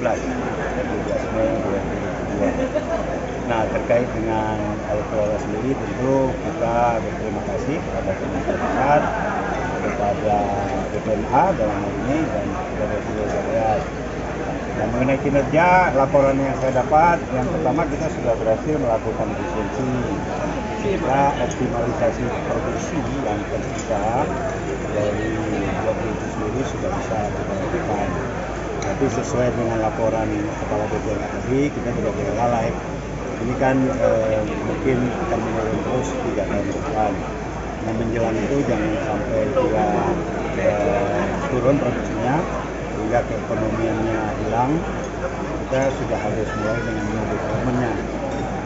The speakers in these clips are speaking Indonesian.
12 Mei 2022. Nah, terkait dengan Al-Quran sendiri, tentu kita berterima kasih kepada pemerintah pusat, kepada BPNA dalam hal ini, dan kepada seluruh daerah. Dan mengenai kinerja, laporan yang saya dapat, yang pertama kita sudah berhasil melakukan efisiensi, kita optimalisasi produksi yang tersisa dari blok itu sendiri sudah bisa kita lakukan. Tapi sesuai dengan laporan Kepala BPNA tadi, kita tidak boleh lalai. Ini kan mungkin akan menurun terus 3 tahun ke depan. Nah, menjelang itu jangan sampai dia turun produksinya sehingga keekonomiannya hilang. Kita sudah harus mulai dengan new development-nya.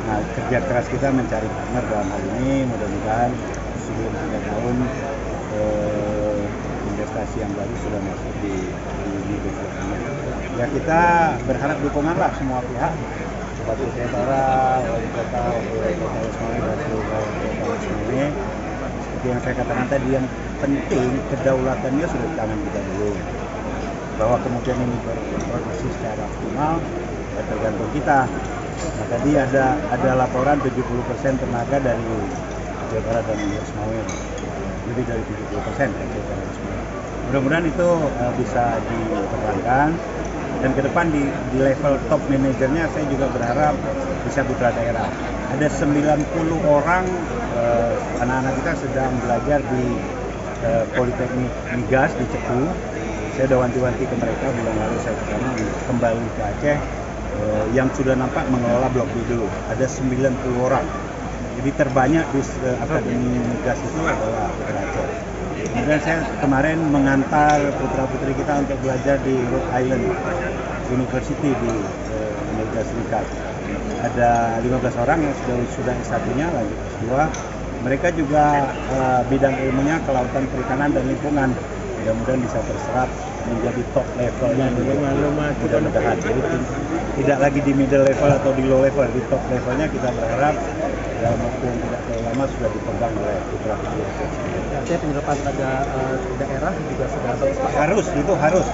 Nah, kerja keras kita mencari partner dalam hal ini, mudah-mudahan sebelum 3 tahun investasi yang baru sudah masuk di new development. Ya, kita berharap dukungan lah semua pihak, Bupati Utara, Wali Kota, Wali Kota Ismail, dan seluruh Kota Ismail. Seperti yang saya katakan tadi, yang penting kedaulatannya sudah di tangan kita dulu. Bahwa kemudian ini berproduksi secara optimal, tergantung kita. Nah, tadi ada laporan 70% tenaga dari Jawa Barat dan Ismail, lebih dari 70% dari Jawa Barat dan Ismail. Mudah-mudahan itu bisa dipertahankan. Dan ke depan di level top manajernya saya juga berharap bisa putra daerah. Ada 90 orang anak-anak kita sedang belajar di Politeknik Migas di Cepu. Saya udah wanti-wanti ke mereka bulan lalu, saya kesana kembali ke Aceh yang sudah nampak mengelola blok B dulu. Ada 90 orang. Jadi terbanyak di Akademi Migas itu adalah putra Aceh. Kemudian saya kemarin mengantar putra-putri kita untuk belajar di Rhode Island University di Amerika Serikat. Ada 15 orang yang sudah S1-nya, lanjut S2. Mereka juga bidang ilmunya kelautan, perikanan, dan lingkungan. Mudah-mudahan bisa terserap menjadi top levelnya. Mudah-mudahan. Jadi tidak lagi di middle level atau di low level, di top levelnya kita berharap dalam waktu yang tidak terlalu lama sudah dipegang oleh putra-putri. Artinya penyerapan tenaga daerah juga sudah harus.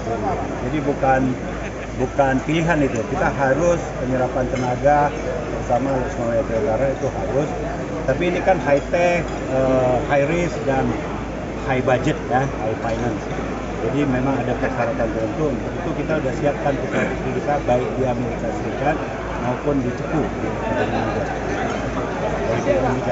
Jadi bukan pilihan itu. Kita harus penyerapan tenaga bersama Ismail Utara itu harus. Tapi ini kan high tech, high risk dan high budget ya, high finance. Jadi memang ada persyaratan tertentu. Untuk itu kita sudah siapkan putra-putri kita baik di Amerika Serikat maupun di Cepu.